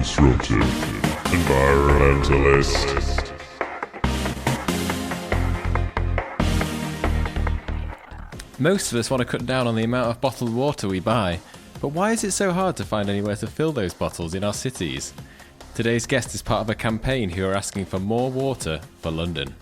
Disruptive. Environmentalist. Most of us want to cut down on the amount of bottled water we buy, but why is it so hard to find anywhere to fill those bottles in our cities? Today's guest is part of a campaign who are asking for more water for London.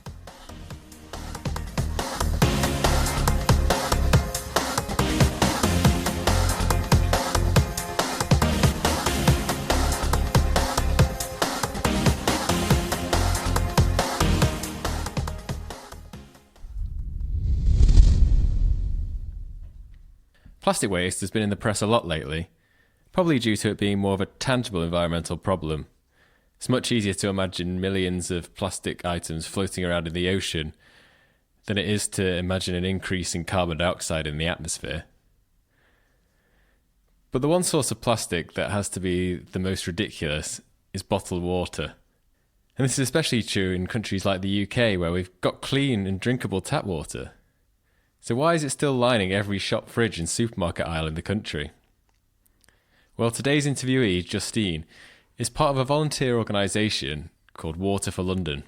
Plastic waste has been in the press a lot lately, probably due to it being more of a tangible environmental problem. It's much easier to imagine millions of plastic items floating around in the ocean than it is to imagine an increase in carbon dioxide in the atmosphere. But the one source of plastic that has to be the most ridiculous is bottled water. And this is especially true in countries like the UK, where we've got clean and drinkable tap water. So why is it still lining every shop fridge and supermarket aisle in the country? Well, today's interviewee, Justine, is part of a volunteer organisation called Water for London.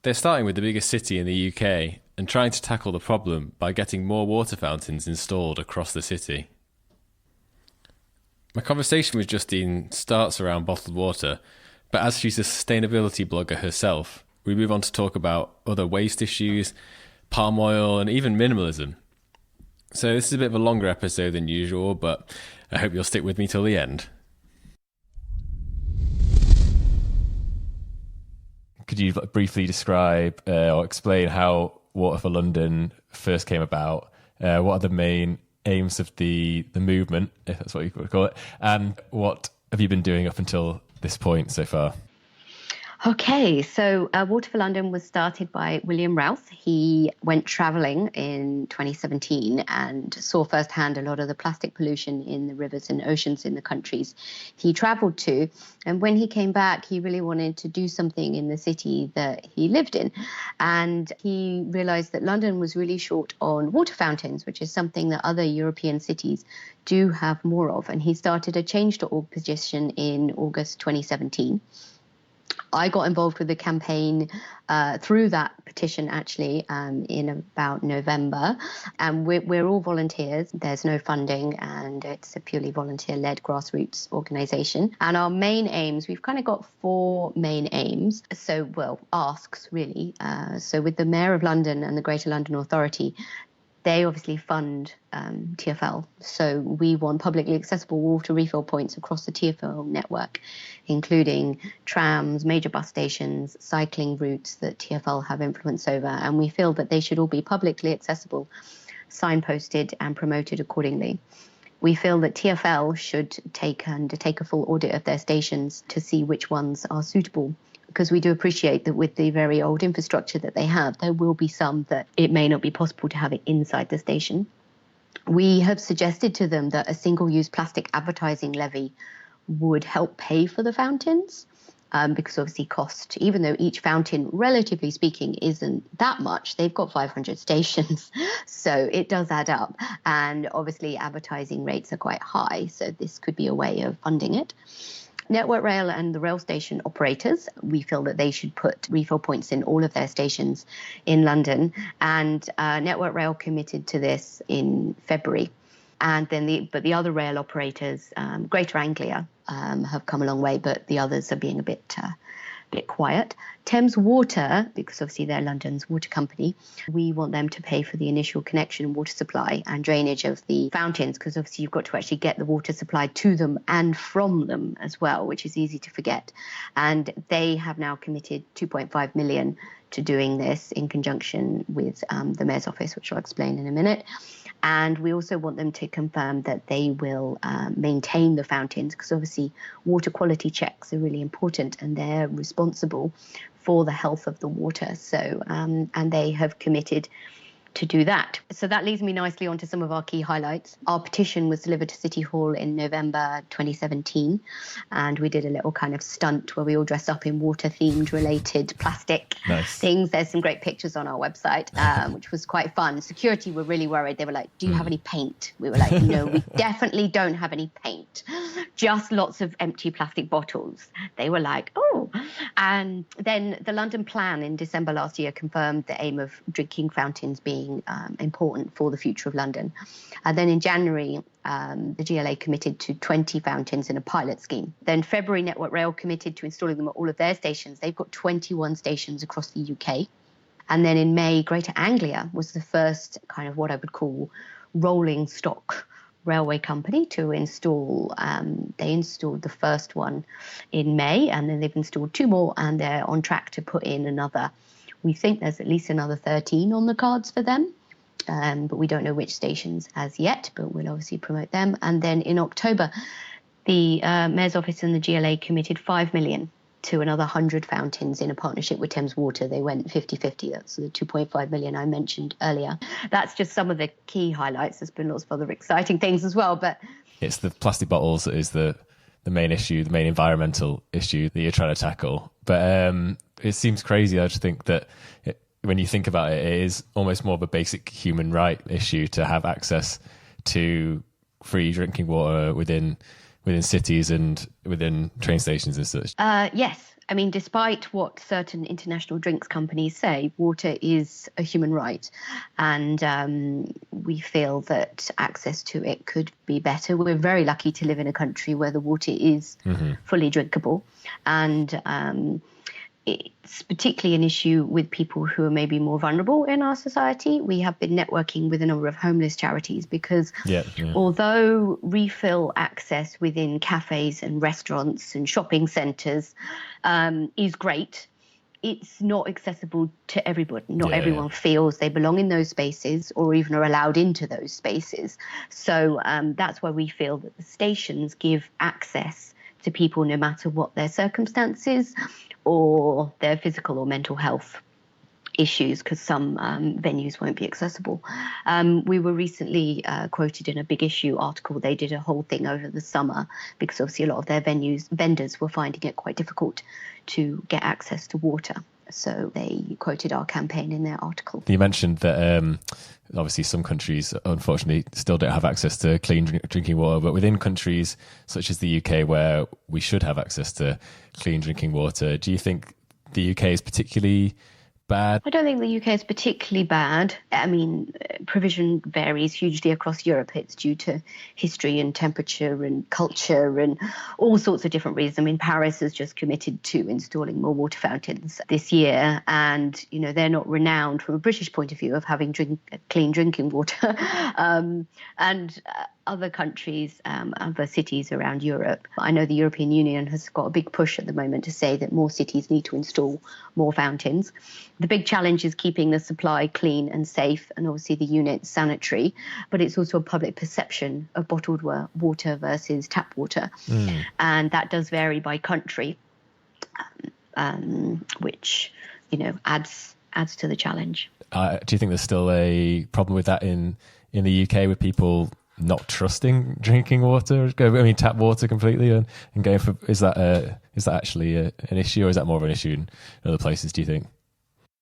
They're starting with the biggest city in the UK and trying to tackle the problem by getting more water fountains installed across the city. My conversation with Justine starts around bottled water, but as she's a sustainability blogger herself, we move on to talk about other waste issues, palm oil, and even minimalism. So this is a bit of a longer episode than usual, but I hope you'll stick with me till the end. Could you briefly describe or explain how Water for London first came about? What are the main aims of the movement, if that's what you would call it, and what have you been doing up until this point so far? Okay, so Water for London was started by William Rouse. He went travelling in 2017 and saw firsthand a lot of the plastic pollution in the rivers and oceans in the countries he travelled to. And when he came back, he really wanted to do something in the city that he lived in. And he realised that London was really short on water fountains, which is something that other European cities do have more of. And he started a Change.org petition in August 2017. I got involved with the campaign through that petition, actually, in about November. And we're all volunteers. There's no funding, and it's a purely volunteer-led grassroots organisation. And our main aims, we've kind of got four main aims. Asks, really. So with the Mayor of London and the Greater London Authority, they obviously fund TfL. So we want publicly accessible water refill points across the TfL network, including trams, major bus stations, cycling routes that TfL have influence over. And we feel that they should all be publicly accessible, signposted and promoted accordingly. We feel that TfL should undertake a full audit of their stations to see which ones are suitable, because we do appreciate that with the very old infrastructure that they have, there will be some that it may not be possible to have it inside the station. We have suggested to them that a single-use plastic advertising levy would help pay for the fountains, because obviously cost, even though each fountain, relatively speaking, isn't that much, they've got 500 stations, so it does add up. And obviously advertising rates are quite high, so this could be a way of funding it. Network Rail and the rail station operators, we feel that they should put refill points in all of their stations in London. And Network Rail committed to this in February. And then the other rail operators, Greater Anglia, have come a long way, but the others are being a bit quiet. Thames Water, because obviously they're London's water company, we want them to pay for the initial connection, water supply and drainage of the fountains, because obviously you've got to actually get the water supplied to them and from them as well, which is easy to forget. And they have now committed 2.5 million to doing this in conjunction with the Mayor's office, which I'll explain in a minute. And we also want them to confirm that they will maintain the fountains, because obviously water quality checks are really important and they're responsible for the health of the water. So, and they have committed to do that. So that leads me nicely onto some of our key highlights. Our petition was delivered to City Hall in November 2017, and we did a little kind of stunt where we all dressed up in water-themed related plastic things. There's some great pictures on our website, which was quite fun. Security were really worried. They were like, do you have any paint? We were like, no, we definitely don't have any paint. Just lots of empty plastic bottles. They were like, oh. And then the London plan in December last year confirmed the aim of drinking fountains being important for the future of London. And then in January, the GLA committed to 20 fountains in a pilot scheme. Then February, Network Rail committed to installing them at all of their stations. They've got 21 stations across the UK. And then in May, Greater Anglia was the first kind of what I would call rolling stock railway company to install. They installed the first one in May, and then they've installed 2 more, and they're on track to put in another. We think there's at least another 13 on the cards for them, but we don't know which stations as yet, but we'll obviously promote them. And then in October, the Mayor's Office and the GLA committed 5 million to another 100 fountains in a partnership with Thames Water. They went 50-50. That's the 2.5 million I mentioned earlier. That's just some of the key highlights. There's been lots of other exciting things as well, but it's the plastic bottles that is the main issue, the main environmental issue that you're trying to tackle. But it seems crazy, I just think that when you think about it, it is almost more of a basic human right issue to have access to free drinking water within cities and within train stations and such. Yes. I mean, despite what certain international drinks companies say, water is a human right. And we feel that access to it could be better. We're very lucky to live in a country where the water is fully drinkable. And it's particularly an issue with people who are maybe more vulnerable in our society. We have been networking with a number of homeless charities because although refill access within cafes and restaurants and shopping centres is great, it's not accessible to everybody. Not everyone feels they belong in those spaces or even are allowed into those spaces. So that's why we feel that the stations give access to people no matter what their circumstances or their physical or mental health issues, because some venues won't be accessible. We were recently quoted in a Big Issue article. They did a whole thing over the summer because obviously a lot of their vendors were finding it quite difficult to get access to water. So they quoted our campaign in their article. You mentioned that obviously some countries, unfortunately, still don't have access to clean drinking water, but within countries such as the UK, where we should have access to clean drinking water, do you think the UK is particularly bad? I don't think the UK is particularly bad. I mean, provision varies hugely across Europe. It's due to history and temperature and culture and all sorts of different reasons. I mean, Paris has just committed to installing more water fountains this year, and you know they're not renowned from a British point of view of having clean drinking water. And other countries, other cities around Europe. I know the European Union has got a big push at the moment to say that more cities need to install more fountains. The big challenge is keeping the supply clean and safe, and obviously the unit sanitary, but it's also a public perception of bottled water versus tap water. And that does vary by country, which, you know, adds to the challenge. Do you think there's still a problem with that in the UK with people not trusting drinking water? I mean, tap water completely and going for, is that actually an issue, or is that more of an issue in other places, do you think?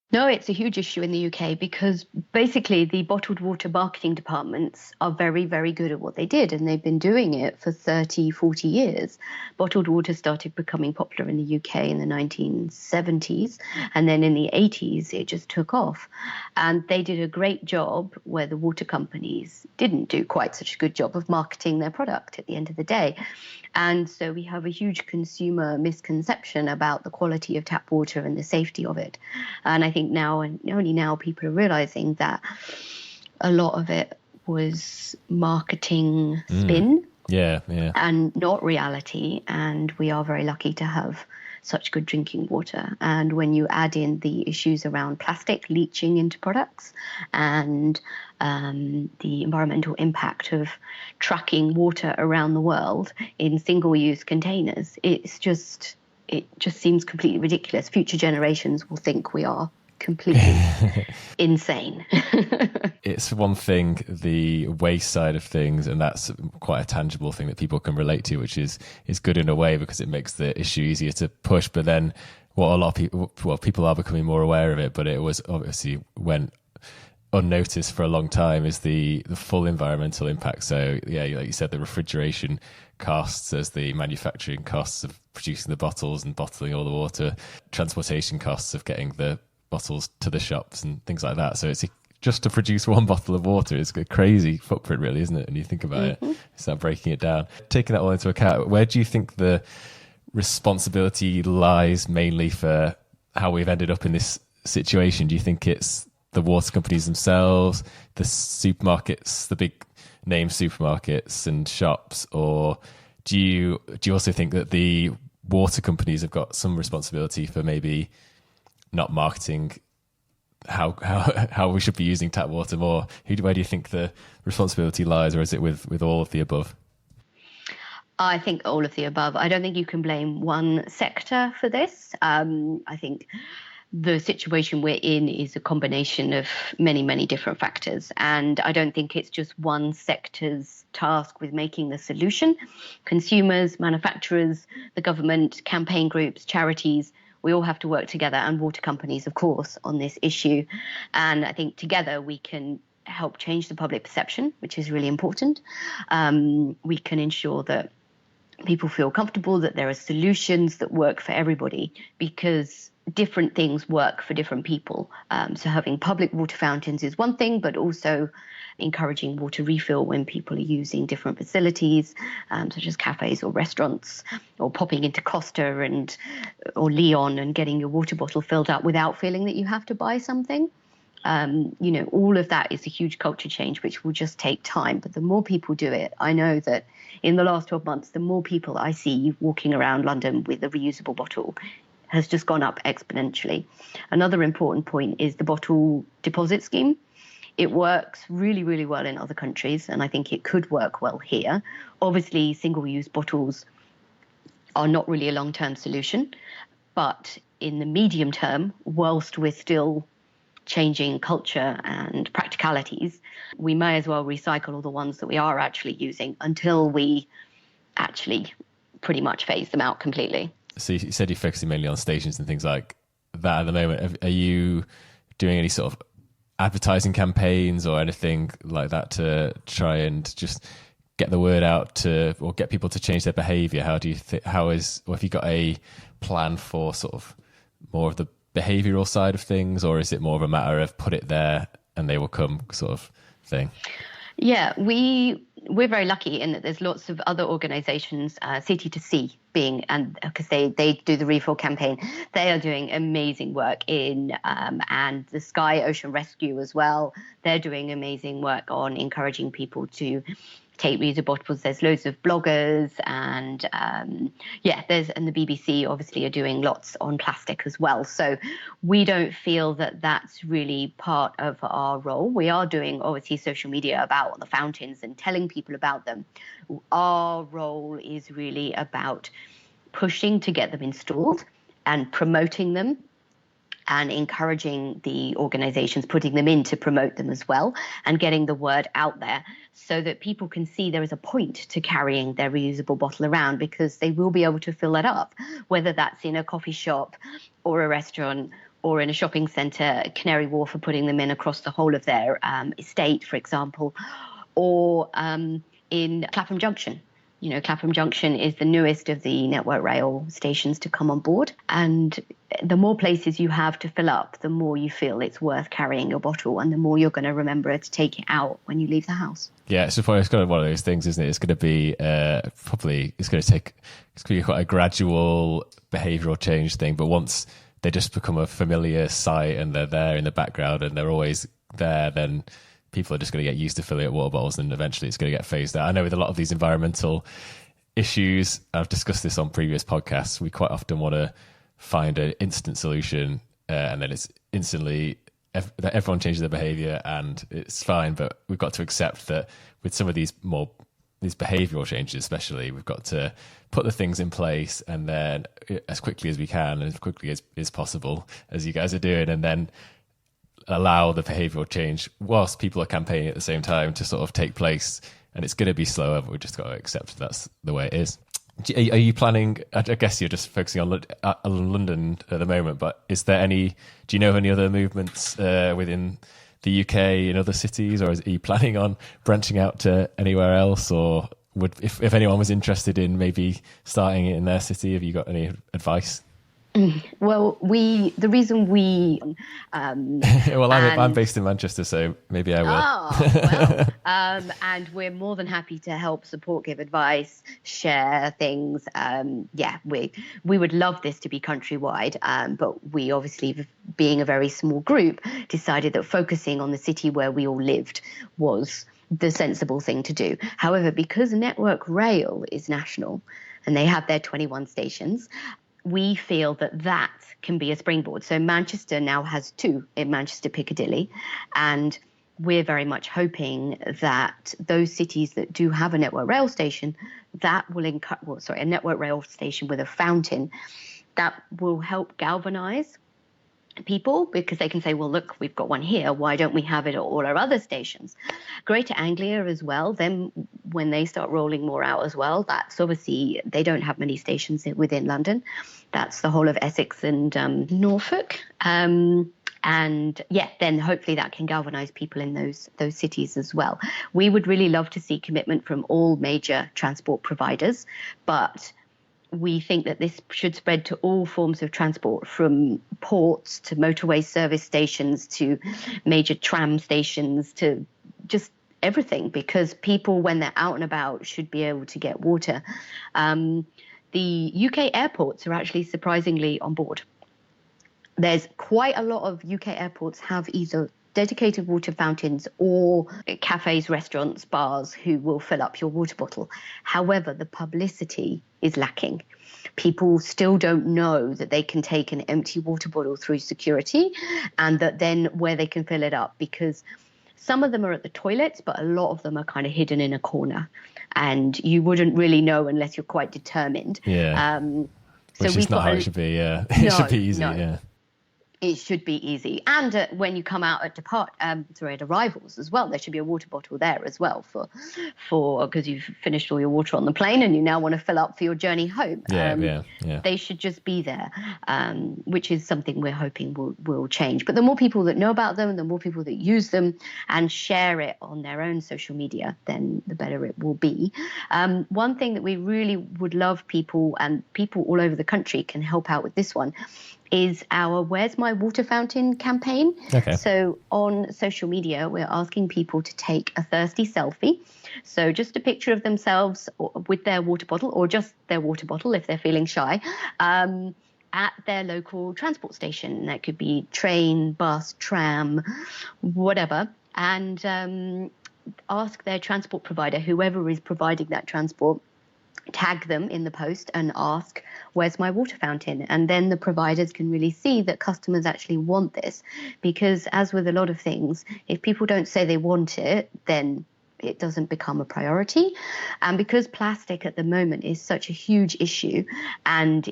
No, it's a huge issue in the UK because basically the bottled water marketing departments are very, very good at what they did, and they've been doing it for 30, 40 years. Bottled water started becoming popular in the UK in the 1970s, and then in the 80s it just took off. And they did a great job where the water companies didn't do quite such a good job of marketing their product at the end of the day. And so we have a huge consumer misconception about the quality of tap water and the safety of it. And I think now, and only now, people are realizing that a lot of it was marketing spin and not reality. And we are very lucky to have such good drinking water. And when you add in the issues around plastic leaching into products and the environmental impact of trucking water around the world in single-use containers, it just seems completely ridiculous. Future generations will think we are completely insane. It's one thing, the waste side of things, and that's quite a tangible thing that people can relate to, which is good in a way because it makes the issue easier to push. But then what a lot of people, well, people are becoming more aware of it, but it was obviously went unnoticed for a long time, is the full environmental impact. So yeah, like you said, the refrigeration costs as the manufacturing costs of producing the bottles and bottling all the water, transportation costs of getting the bottles to the shops and things like that. So it's just to produce one bottle of water is a crazy footprint, really, isn't it? And you think about it, start breaking it down. Taking that all into account, where do you think the responsibility lies mainly for how we've ended up in this situation? Do you think it's the water companies themselves, the supermarkets, the big name supermarkets and shops, or do you also think that the water companies have got some responsibility for maybe not marketing how we should be using tap water more? Where do you think the responsibility lies, or is it with all of the above? I think all of the above. I don't think you can blame one sector for this. I think the situation we're in is a combination of many, many different factors. And I don't think it's just one sector's task with making the solution. Consumers, manufacturers, the government, campaign groups, charities, we all have to work together, and water companies, of course, on this issue. And I think together we can help change the public perception, which is really important. We can ensure that people feel comfortable that there are solutions that work for everybody, because different things work for different people. So having public water fountains is one thing, but also encouraging water refill when people are using different facilities, such as cafes or restaurants, or popping into Costa or Leon and getting your water bottle filled up without feeling that you have to buy something. All of that is a huge culture change, which will just take time. But the more people do it, I know that in the last 12 months, the more people I see walking around London with a reusable bottle has just gone up exponentially. Another important point is the bottle deposit scheme. It works really, really well in other countries, and I think it could work well here. Obviously, single-use bottles are not really a long-term solution, but in the medium term, whilst we're still changing culture and practicalities, we may as well recycle all the ones that we are actually using until we actually pretty much phase them out completely. So you said you're focusing mainly on stations and things like that at the moment. Are you doing any sort of advertising campaigns or anything like that to try and just get the word out or get people to change their behaviour? How do you have you got a plan for sort of more of the behavioural side of things, or is it more of a matter of put it there and they will come sort of thing? Yeah, we're very lucky in that there's lots of other organisations, CT2C being, and because they do the refill campaign, they are doing amazing work and the Sky Ocean Rescue as well. They're doing amazing work on encouraging people to take reusable bottles. There's loads of bloggers and and the BBC obviously are doing lots on plastic as well. So we don't feel that that's really part of our role. We are doing obviously social media about the fountains and telling people about them. Our role is really about pushing to get them installed and promoting them, and encouraging the organisations, putting them in to promote them as well, and getting the word out there so that people can see there is a point to carrying their reusable bottle around, because they will be able to fill that up, whether that's in a coffee shop or a restaurant or in a shopping centre, Canary Wharf are putting them in across the whole of their estate, for example, or in Clapham Junction. Clapham Junction is the newest of the Network Rail stations to come on board. And the more places you have to fill up, the more you feel it's worth carrying your bottle, and the more you're going to remember to take it out when you leave the house. Yeah, it's kind of one of those things, isn't it? It's going to be it's going to be quite a gradual behavioural change thing. But once they just become a familiar sight and they're there in the background and they're always there, then people are just going to get used to filling up water bottles, and eventually it's going to get phased out. I know with a lot of these environmental issues, I've discussed this on previous podcasts, we quite often want to find an instant solution and then it's instantly that everyone changes their behaviour and it's fine. But we've got to accept that with some of these more these behavioural changes especially, we've got to put the things in place and then as quickly as we can and as quickly as possible, as you guys are doing, and then allow the behavioural change whilst people are campaigning at the same time to sort of take place. And it's going to be slower, but we've just got to accept that's the way it is. Are you planning, I guess you're just focusing on London at the moment, but do you know of any other movements within the UK in other cities, or are you planning on branching out to anywhere else? Or if anyone was interested in maybe starting it in their city, have you got any advice? Well, the reason we well, I'm based in Manchester, so maybe I will. And we're more than happy to help, support, give advice, share things. We would love this to be countrywide, but we obviously, being a very small group, decided that focusing on the city where we all lived was the sensible thing to do. However, because Network Rail is national and they have their 21 stations, we feel that can be a springboard. So Manchester now has 2 in Manchester Piccadilly, and we're very much hoping that those cities that do have a Network Rail station, a Network Rail station with a fountain, that will help galvanize people, because they can say, well, look, we've got one here, why don't we have it at all our other stations? Greater Anglia as well, then when they start rolling more out as well, that's obviously, they don't have many stations within London. That's the whole of Essex and Norfolk. Then hopefully that can galvanize people in those cities as well. We would really love to see commitment from all major transport providers, but we think that this should spread to all forms of transport, from ports to motorway service stations to major tram stations to just everything, because people, when they're out and about, should be able to get water. The UK airports are actually surprisingly on board. There's quite a lot of UK airports have either dedicated water fountains or cafes, restaurants, bars who will fill up your water bottle. However, the publicity is lacking. People still don't know that they can take an empty water bottle through security, and that then where they can fill it up, because some of them are at the toilets, but a lot of them are kind of hidden in a corner, and you wouldn't really know unless you're quite determined. Yeah. Which is not how it should be. Yeah. It should be easy. No. Yeah. It should be easy. And when you come out at at arrivals as well, there should be a water bottle there as well for because you've finished all your water on the plane and you now want to fill up for your journey home. Yeah. They should just be there, which is something we're hoping will change. But the more people that know about them, the more people that use them and share it on their own social media, then the better it will be. One thing that we really would love people, and people all over the country can help out with this one, is our Where's My Water Fountain campaign. Okay. So on social media, we're asking people to take a thirsty selfie. So just a picture of themselves with their water bottle, or just their water bottle if they're feeling shy, at their local transport station. That could be train, bus, tram, whatever. And ask their transport provider, whoever is providing that transport, tag them in the post and ask, where's my water fountain? And then the providers can really see that customers actually want this, because as with a lot of things, if people don't say they want it, then it doesn't become a priority. And because plastic at the moment is such a huge issue, and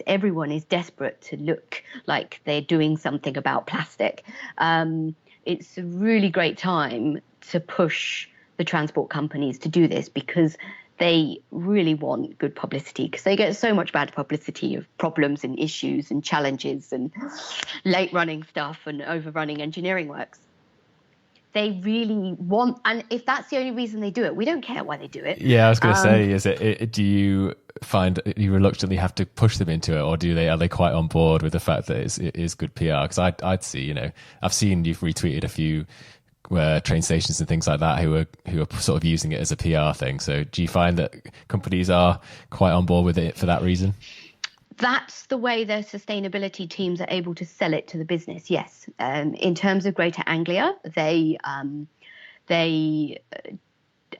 everyone is desperate to look like they're doing something about plastic, it's a really great time to push the transport companies to do this, because they really want good publicity, because they get so much bad publicity of problems and issues and challenges and late running stuff and overrunning engineering works. They really want, and if that's the only reason they do it, we don't care why they do it. Yeah, I was going to say, do you find you reluctantly have to push them into it, or are they quite on board with the fact that it is good PR? Because I'd see, I've seen you've retweeted a few train stations and things like that who are sort of using it as a PR thing. So do you find that companies are quite on board with it for that reason? That's the way their sustainability teams are able to sell it to the business, yes. In terms of Greater Anglia, they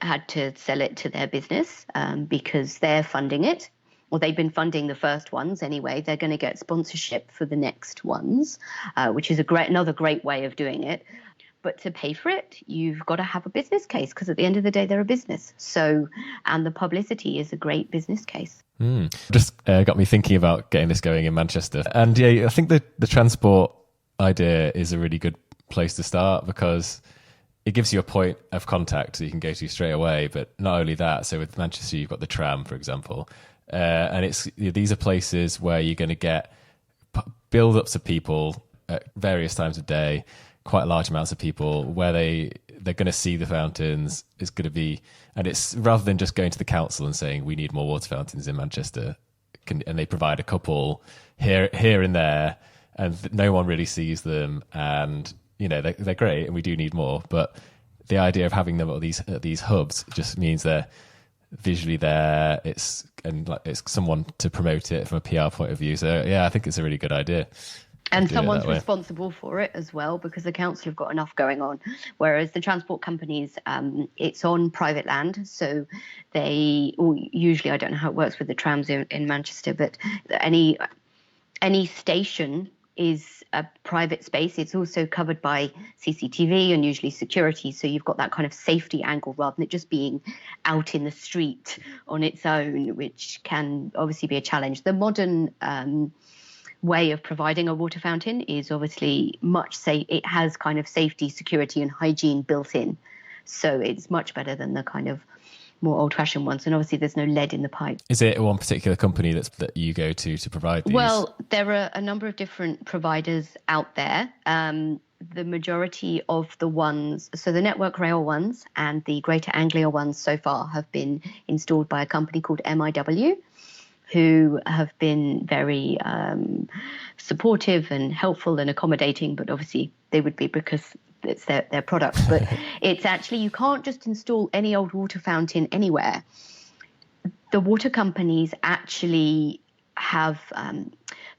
had to sell it to their business because they're funding it. Well, they've been funding the first ones anyway. They're going to get sponsorship for the next ones, which is another great way of doing it. But to pay for it, you've got to have a business case, because at the end of the day, they're a business. So, and the publicity is a great business case. Just got me thinking about getting this going in Manchester. And yeah, I think the transport idea is a really good place to start, because it gives you a point of contact that you can go to straight away. But not only that, so with Manchester, you've got the tram, for example. And these are places where you're going to get build-ups of people at various times of day, quite large amounts of people, where they're going to see the fountains. It's going to be, and it's rather than just going to the council and saying we need more water fountains in Manchester, and they provide a couple here and there, and no one really sees them, and they're great, and we do need more. But the idea of having them at these hubs just means they're visually there. It's someone to promote it from a PR point of view. So yeah, I think it's a really good idea. And someone's responsible for it as well, because the council have got enough going on. Whereas the transport companies, it's on private land. So usually, I don't know how it works with the trams in Manchester, but any station is a private space. It's also covered by CCTV and usually security. So you've got that kind of safety angle rather than it just being out in the street on its own, which can obviously be a challenge. The modern way of providing a water fountain is obviously much safe. It has kind of safety, security and hygiene built in. So it's much better than the kind of more old-fashioned ones. And obviously there's no lead in the pipe. Is it one particular company that you go to provide these? Well, there are a number of different providers out there. The majority of the ones, so the Network Rail ones and the Greater Anglia ones so far have been installed by a company called MIW, who have been very supportive and helpful and accommodating, but obviously they would be because it's their product. But it's actually, you can't just install any old water fountain anywhere. The water companies actually have,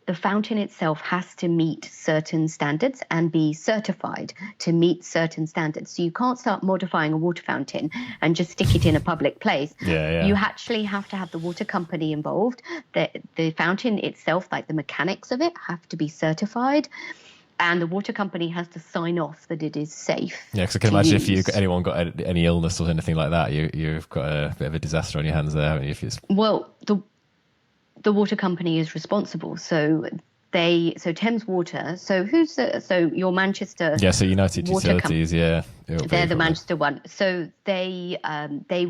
the fountain itself has to meet certain standards and be certified to meet certain standards. So you can't start modifying a water fountain and just stick it in a public place. Yeah. You actually have to have the water company involved. The fountain itself, like the mechanics of it, have to be certified. And the water company has to sign off that it is safe. Yeah, because I can imagine if anyone got any illness or anything like that, you've got a bit of a disaster on your hands there, haven't you? Well, the water company is responsible. So Thames Water. So your Manchester? Yeah, so United Utilities. Yeah, they're the Manchester one. So they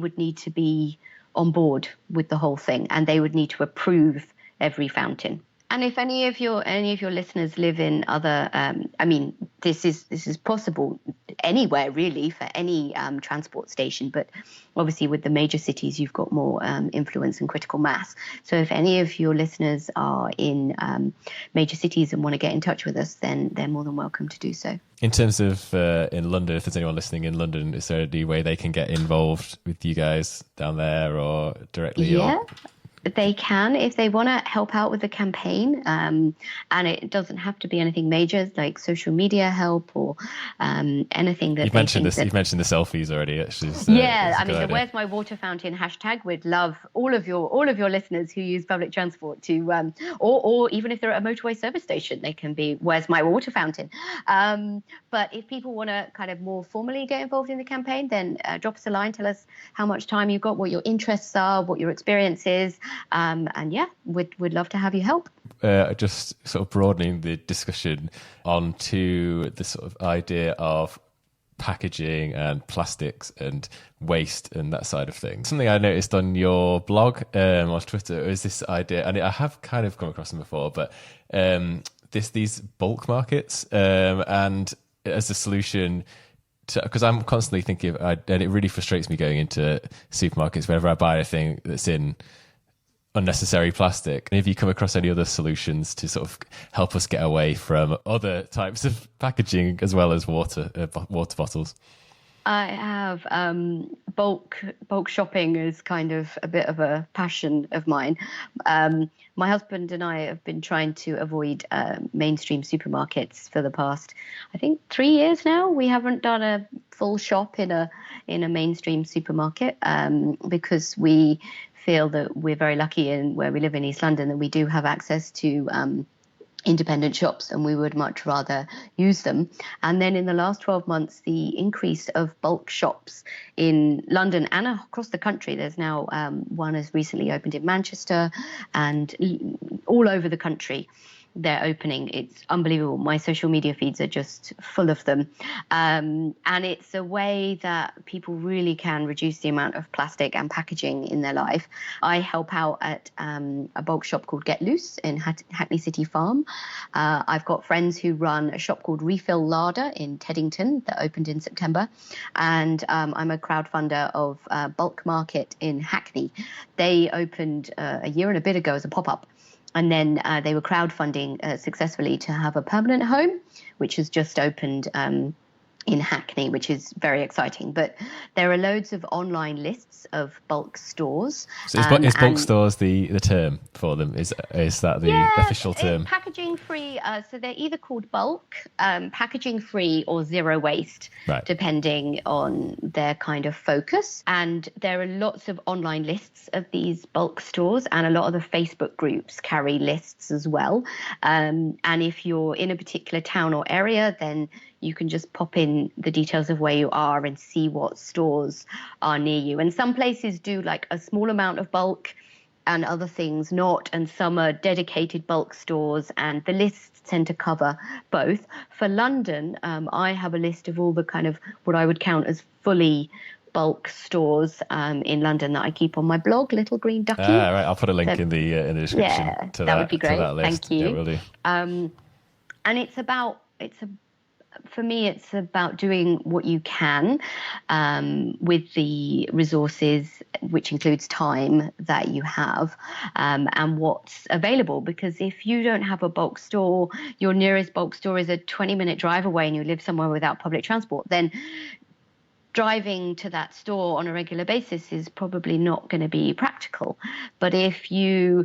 would need to be on board with the whole thing, and they would need to approve every fountain. And if any of your listeners live in other, this is possible anywhere really for any transport station, but obviously with the major cities you've got more influence and critical mass. So if any of your listeners are in major cities and want to get in touch with us, then they're more than welcome to do so. In terms of in London, if there's anyone listening in London, is there any way they can get involved with you guys down there or directly? Yeah. They can if they want to help out with the campaign, and it doesn't have to be anything major like social media help or anything that you've mentioned this. You've mentioned the selfies already. Actually, the Where's My Water Fountain hashtag. We'd love all of your listeners who use public transport to, or even if they're at a motorway service station, they can be Where's My Water Fountain. But if people want to kind of more formally get involved in the campaign, then drop us a line. Tell us how much time you've got, what your interests are, what your experience is. And yeah, we'd love to have you help. Just sort of broadening the discussion onto the sort of idea of packaging and plastics and waste and that side of things. Something I noticed on your blog on Twitter is this idea, and I have kind of come across them before, but these bulk markets and as a solution. Because I'm constantly thinking of, and it really frustrates me going into supermarkets whenever I buy a thing that's in unnecessary plastic. And if you come across any other solutions to sort of help us get away from other types of packaging as well as water bottles. I have bulk shopping is kind of a bit of a passion of mine. My husband and I have been trying to avoid mainstream supermarkets for the past, I think, 3 years now. We haven't done a full shop in a mainstream supermarket because we feel that we're very lucky in where we live in East London that we do have access to independent shops, and we would much rather use them. And then in the last 12 months, the increase of bulk shops in London and across the country, there's now one has recently opened in Manchester, and all over the country they're opening. It's unbelievable. My social media feeds are just full of them. And it's a way that people really can reduce the amount of plastic and packaging in their life. I help out at a bulk shop called Get Loose in Hackney City Farm. I've got friends who run a shop called Refill Larder in Teddington that opened in September. And I'm a crowdfunder of Bulk Market in Hackney. They opened a year and a bit ago as a pop-up. And then they were crowdfunding successfully to have a permanent home, which has just opened in Hackney, which is very exciting. But there are loads of online lists of bulk stores. So is bulk stores the term for them? Is that the official term? Packaging free. So they're either called bulk, packaging free, or zero waste, right, depending on their kind of focus. And there are lots of online lists of these bulk stores, and a lot of the Facebook groups carry lists as well. And if you're in a particular town or area, then you can just pop in the details of where you are and see what stores are near you. And some places do like a small amount of bulk and other things not, and some are dedicated bulk stores, and the lists tend to cover both. For London, I have a list of all the kind of what I would count as fully bulk stores in London that I keep on my blog, Little Green Ducky. Right, I'll put a link in the description to that would be great. To that list. Thank you. Yeah, will do. And for me, it's about doing what you can with the resources, which includes time that you have, and what's available. Because if you don't have a bulk store, your nearest bulk store is a 20-minute drive away, and you live somewhere without public transport, then driving to that store on a regular basis is probably not going to be practical. But if you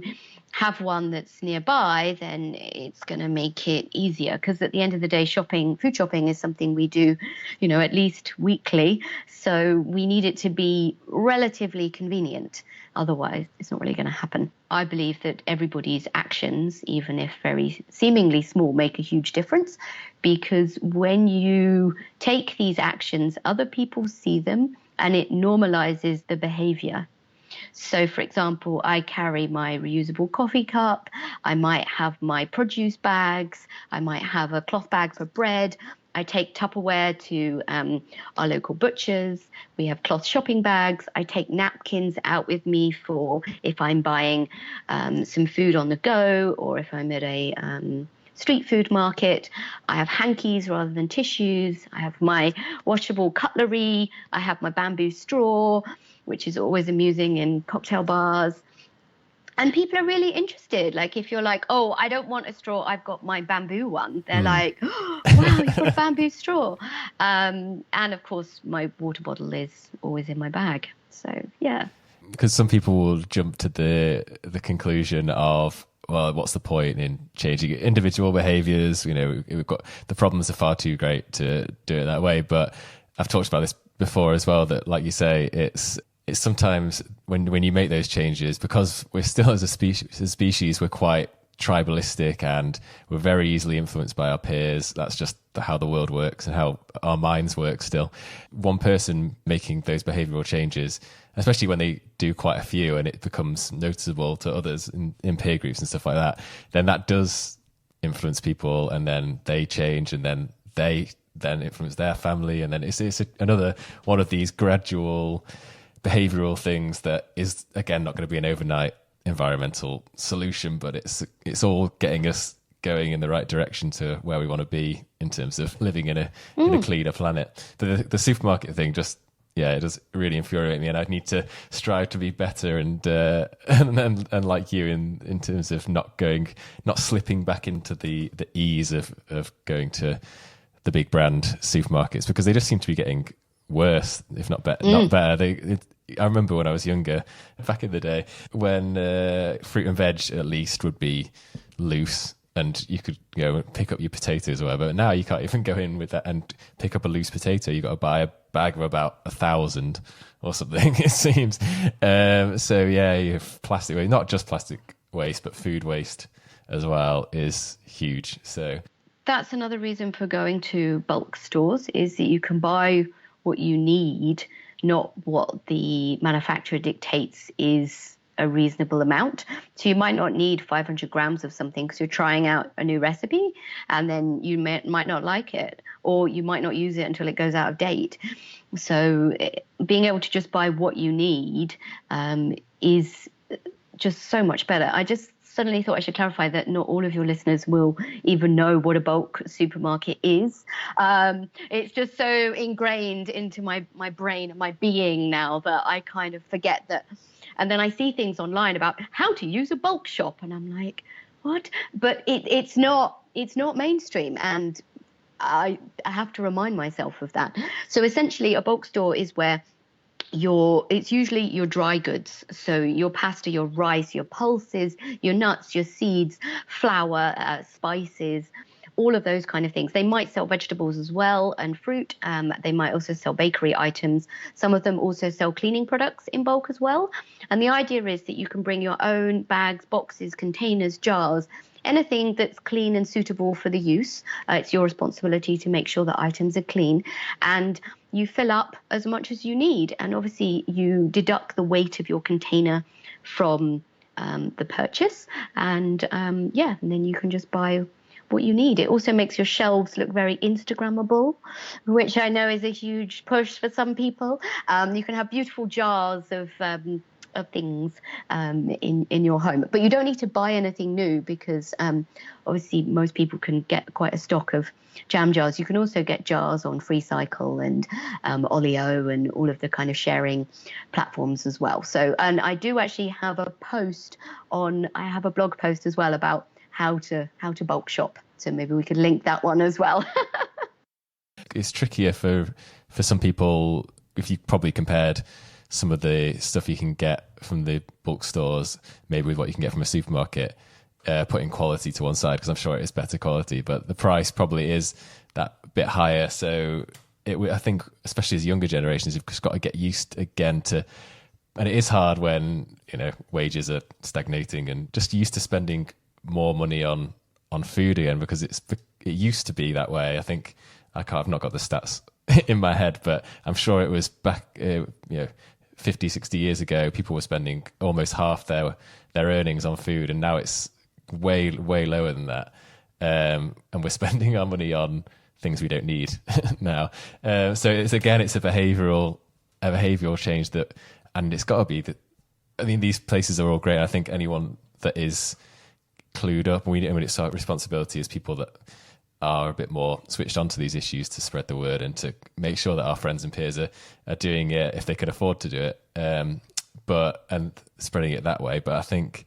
have one that's nearby, then it's going to make it easier, because at the end of the day, food shopping is something we do, at least weekly. So we need it to be relatively convenient. Otherwise, it's not really going to happen. I believe that everybody's actions, even if very seemingly small, make a huge difference, because when you take these actions, other people see them and it normalizes the behavior. So, for example, I carry my reusable coffee cup. I might have my produce bags. I might have a cloth bag for bread. I take Tupperware to our local butchers. We have cloth shopping bags. I take napkins out with me for if I'm buying some food on the go, or if I'm at a street food market. I have hankies rather than tissues. I have my washable cutlery. I have my bamboo straw, which is always amusing in cocktail bars. And people are really interested. Like if you're like, oh, I don't want a straw, I've got my bamboo one. They're like, oh, wow, you've got a bamboo straw. And of course, my water bottle is always in my bag. So, yeah. Because some people will jump to the conclusion of, well, what's the point in changing individual behaviours? We've got the problems are far too great to do it that way. But I've talked about this before as well, that like you say, it's sometimes when you make those changes, because we're still as a species, we're quite tribalistic and we're very easily influenced by our peers. That's just how the world works and how our minds work still. One person making those behavioural changes, especially when they do quite a few and it becomes noticeable to others in peer groups and stuff like that, then that does influence people, and then they change, and then they influence their family, and then it's another one of these gradual behavioural things that is, again, not going to be an overnight environmental solution, but it's all getting us going in the right direction to where we want to be in terms of living in a cleaner planet. But the supermarket thing just, it does really infuriate me, and I need to strive to be better and like you in terms of not slipping back into the ease of going to the big brand supermarkets, because they just seem to be getting worse, if not better. Not better. I remember when I was younger, back in the day, when fruit and veg at least would be loose, and you could go and pick up your potatoes or whatever. But now you can't even go in with that and pick up a loose potato. You've got to buy a bag of about 1,000 or something, it seems. So you have plastic waste, not just plastic waste, but food waste as well is huge. So that's another reason for going to bulk stores, is that you can buy what you need, not what the manufacturer dictates is a reasonable amount. So you might not need 500 grams of something because you're trying out a new recipe, and then you might not like it, or you might not use it until it goes out of date. So being able to just buy what you need is just so much better. I just suddenly thought I should clarify that not all of your listeners will even know what a bulk supermarket is. It's just so ingrained into my brain and my being now that I kind of forget that. And then I see things online about how to use a bulk shop, and I'm like, what? But it's not mainstream, and I have to remind myself of that. So essentially, a bulk store is where it's usually your dry goods. So your pasta, your rice, your pulses, your nuts, your seeds, flour, spices, all of those kind of things. They might sell vegetables as well and fruit. They might also sell bakery items. Some of them also sell cleaning products in bulk as well. And the idea is that you can bring your own bags, boxes, containers, jars, anything that's clean and suitable for the use. It's your responsibility to make sure that items are clean, and you fill up as much as you need. And obviously you deduct the weight of your container from the purchase, and and then you can just buy what you need. It also makes your shelves look very Instagrammable, which I know is a huge push for some people. You can have beautiful jars of things in your home, but you don't need to buy anything new, because obviously most people can get quite a stock of jam jars. You can also get jars on FreeCycle and Olio and all of the kind of sharing platforms as well. So, and I do actually have a I have a blog post as well about how to bulk shop. So maybe we could link that one as well. It's trickier for some people if you probably compared some of the stuff you can get from the bulk stores, maybe with what you can get from a supermarket, putting quality to one side, because I'm sure it is better quality, but the price probably is that bit higher. So I think, especially as younger generations, you've just got to get used again to, and it is hard when, wages are stagnating, and just used to spending more money on food again, because it used to be that way. I think I've not got the stats in my head, but I'm sure it was back 50, 60 years ago, people were spending almost half their earnings on food, and now it's way lower than that, and we're spending our money on things we don't need now. So it's a behavioral change that, and it's got to be that. I mean, these places are all great. I think anyone that is clued up, and it's our responsibility as people that are a bit more switched on to these issues to spread the word and to make sure that our friends and peers are doing it if they could afford to do it, and spreading it that way. But I think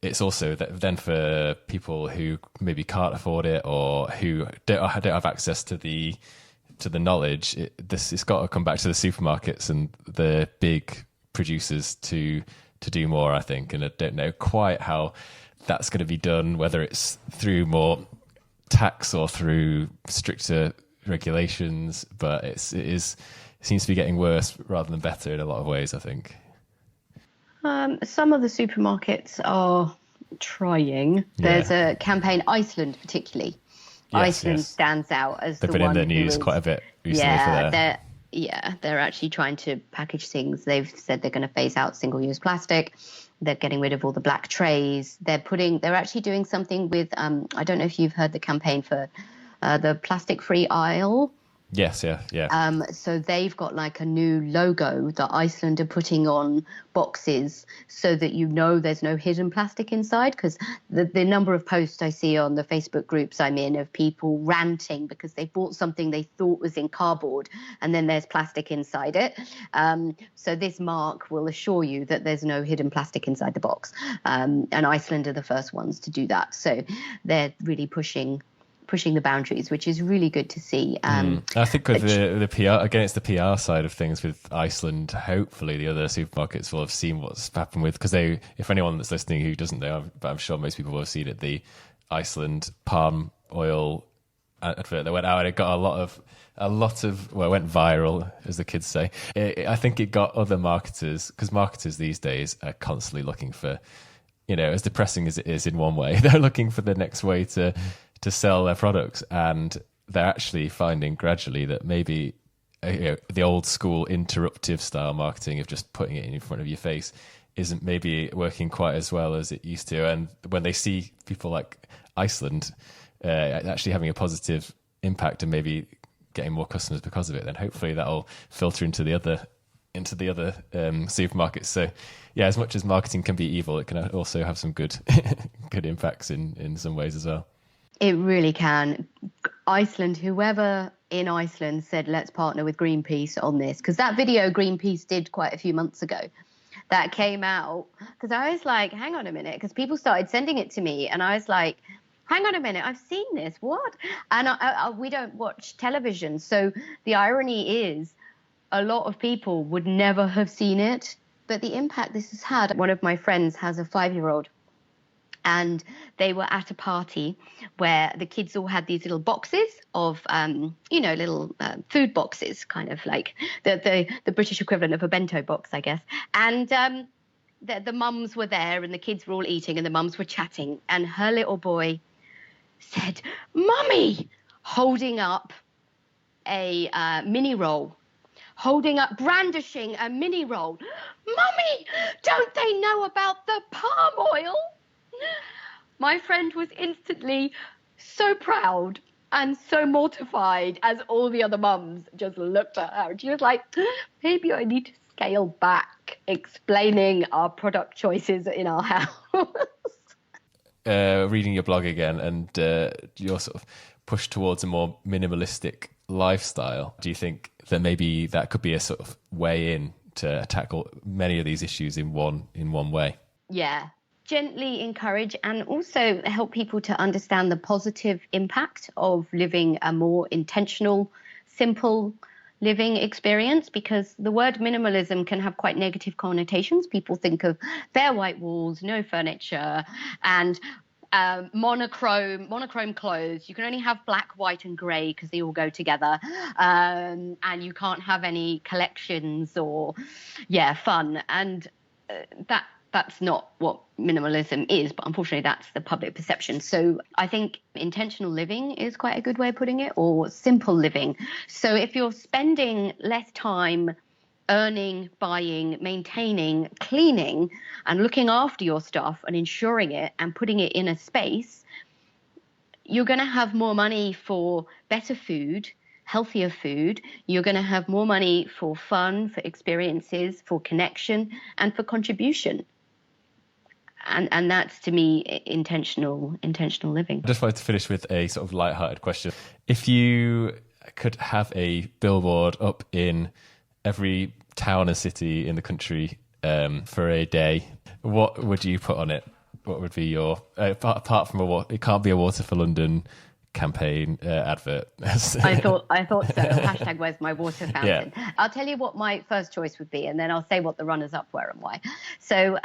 it's also that then for people who maybe can't afford it, or who don't have access to the knowledge, it's got to come back to the supermarkets and the big producers to do more, I think. And I don't know quite how that's going to be done, whether it's through more tax or through stricter regulations, but it seems to be getting worse rather than better in a lot of ways, I think. Some of the supermarkets are trying. There's a campaign, Iceland particularly. Yes, Iceland stands out as they've the one. They've been in the news quite a bit recently for that. They're actually trying to package things. They've said they're going to phase out single-use plastic. They're getting rid of all the black trays. They're actually doing something with, I don't know if you've heard the campaign for the plastic-free aisle. Yes, yeah. So they've got like a new logo that Iceland are putting on boxes so that there's no hidden plastic inside, because the number of posts I see on the Facebook groups I'm in of people ranting because they bought something they thought was in cardboard and then there's plastic inside it. So this mark will assure you that there's no hidden plastic inside the box. And Iceland are the first ones to do that. So they're really pushing the boundaries, which is really good to see. I think with the PR, again, it's the PR side of things with Iceland. Hopefully the other supermarkets will have seen what's happened with, because if anyone that's listening who doesn't know, but I'm sure most people will have seen it, the Iceland palm oil advert that went out, and it got a lot of, well, it went viral, as the kids say. I think it got other marketers, because marketers these days are constantly looking for as depressing as it is in one way, they're looking for the next way to sell their products, and they're actually finding gradually that maybe the old school interruptive style marketing of just putting it in front of your face isn't maybe working quite as well as it used to. And when they see people like Iceland actually having a positive impact and maybe getting more customers because of it, then hopefully that'll filter into the other supermarkets. So yeah, as much as marketing can be evil, it can also have some good impacts in some ways as well. It really can. Iceland, whoever in Iceland said, let's partner with Greenpeace on this, because that video Greenpeace did quite a few months ago that came out, because I was like, hang on a minute, because people started sending it to me, and I was like, hang on a minute, I've seen this, what? And we don't watch television, so the irony is a lot of people would never have seen it, but the impact this has had. One of my friends has a 5-year-old, and they were at a party where the kids all had these little boxes of, little food boxes, kind of like the British equivalent of a bento box, I guess. And the mums were there, and the kids were all eating, and the mums were chatting. And her little boy said, "Mummy," holding up a mini roll. Brandishing a mini roll. "Mummy, don't they know about the palm oil?" My friend was instantly so proud and so mortified as all the other mums just looked at her. And she was like, maybe I need to scale back explaining our product choices in our house. Reading your blog again, and your sort of push towards a more minimalistic lifestyle, do you think that maybe that could be a sort of way in to tackle many of these issues in one way? Yeah. Gently encourage and also help people to understand the positive impact of living a more intentional, simple living experience, because the word minimalism can have quite negative connotations. People think of bare white walls, no furniture, and monochrome clothes. You can only have black, white and grey because they all go together, and you can't have any collections or fun, and that's not what minimalism is, but unfortunately that's the public perception. So I think intentional living is quite a good way of putting it, or simple living. So if you're spending less time earning, buying, maintaining, cleaning and looking after your stuff and insuring it and putting it in a space, you're going to have more money for better food, healthier food. You're going to have more money for fun, for experiences, for connection and for contribution. And that's, to me, intentional living. I just wanted to finish with a sort of lighthearted question. If you could have a billboard up in every town and city in the country for a day, what would you put on it? What would be your, apart from it can't be a Water for London campaign advert. I thought so. Hashtag where's my water fountain. Yeah. I'll tell you what my first choice would be, and then I'll say what the runners up were and why. So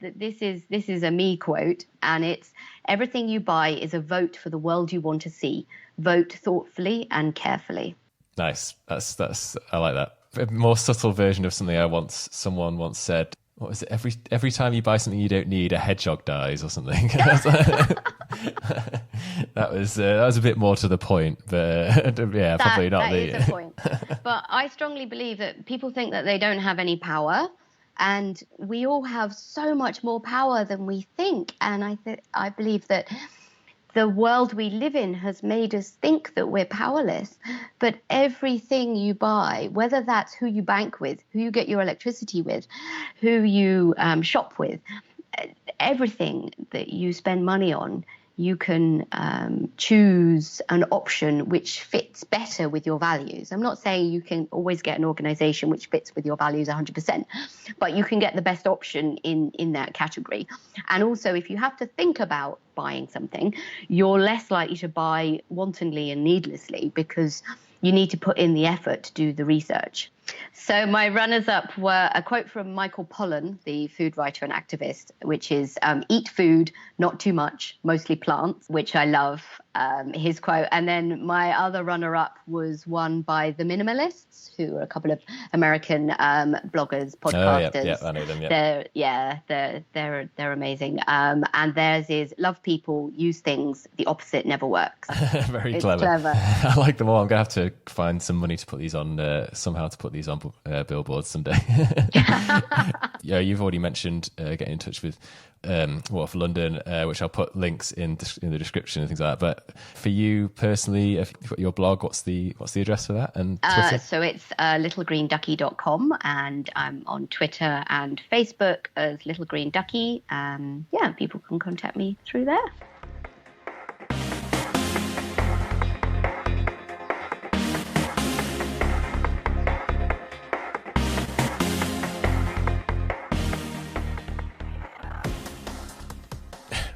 this is a me quote, and it's: everything you buy is a vote for the world you want to see. Vote thoughtfully and carefully. Nice. That's I like that. A more subtle version of something someone once said. What was it? Every time you buy something you don't need, a hedgehog dies or something. That was a bit more to the point, but probably not. That is a point. But I strongly believe that people think that they don't have any power, and we all have so much more power than we think. And I believe that the world we live in has made us think that we're powerless. But everything you buy, whether that's who you bank with, who you get your electricity with, who you shop with, everything that you spend money on, you can choose an option which fits better with your values. I'm not saying you can always get an organization which fits with your values 100%, but you can get the best option in that category. And also, if you have to think about buying something, you're less likely to buy wantonly and needlessly, because you need to put in the effort to do the research. So my runners-up were a quote from Michael Pollan, the food writer and activist, which is eat food, not too much, mostly plants, which I love, his quote. And then my other runner-up was one by the Minimalists, who are a couple of American bloggers, podcasters. Oh, yeah, I know them, They're amazing. And theirs is love people, use things, the opposite never works. Very clever. I like them all. I'm going to have to find some money to put these on, somehow to put these on billboards someday. Yeah, you've already mentioned getting in touch with Water for London, which I'll put links in the description and things like that. But for you personally, if you've got your blog, what's the address for that? And Twitter? So it's littlegreenducky.com, and I'm on Twitter and Facebook as Little Green Ducky. People can contact me through there.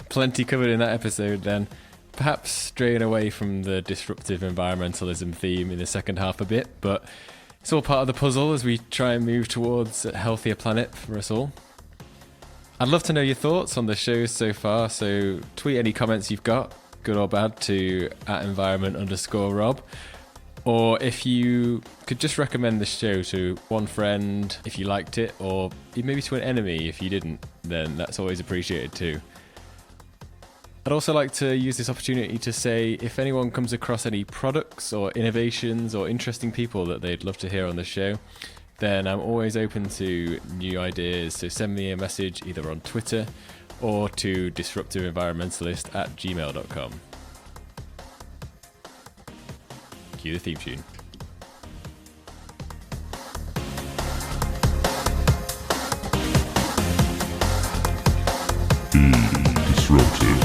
Plenty covered in that episode then. Perhaps straying away from the disruptive environmentalism theme in the second half a bit, but it's all part of the puzzle as we try and move towards a healthier planet for us all. I'd love to know your thoughts on the show so far, so tweet any comments you've got, good or bad, to @environment_Rob. Or if you could just recommend the show to one friend if you liked it, or maybe to an enemy if you didn't, then that's always appreciated too. I'd also like to use this opportunity to say if anyone comes across any products or innovations or interesting people that they'd love to hear on the show, then I'm always open to new ideas. So send me a message either on Twitter or to disruptiveenvironmentalist@gmail.com. Cue the theme tune. Disruptive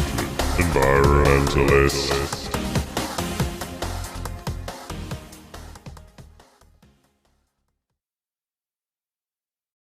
Environmentalist.